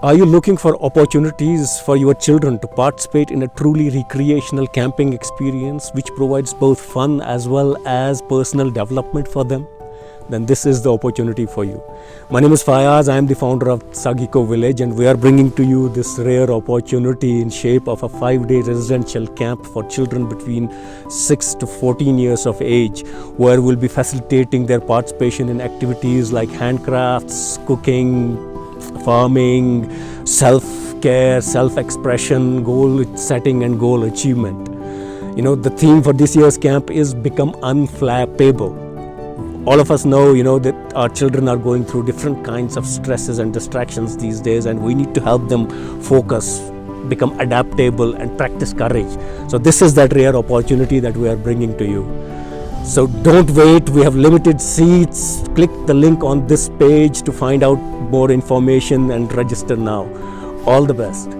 Are you looking for opportunities for your children to participate in a truly recreational camping experience which provides both fun as well as personal development for them? Then this is the opportunity for you. My name is Fayaz. I am the founder of Sagg Eco Village, and we are bringing to you this rare opportunity in shape of a 5-day residential camp for children between 6 to 14 years of age, where we'll be facilitating their participation in activities like handcrafts, cooking, farming, self-care, self-expression, goal setting and goal achievement. The theme for this year's camp is become unflappable. All of us know, that our children are going through different kinds of stresses and distractions these days, and we need to help them focus, become adaptable and practice courage. So this is that rare opportunity that we are bringing to you. So don't wait, we have limited seats. Click the link on this page to find out more information and register now. All the best.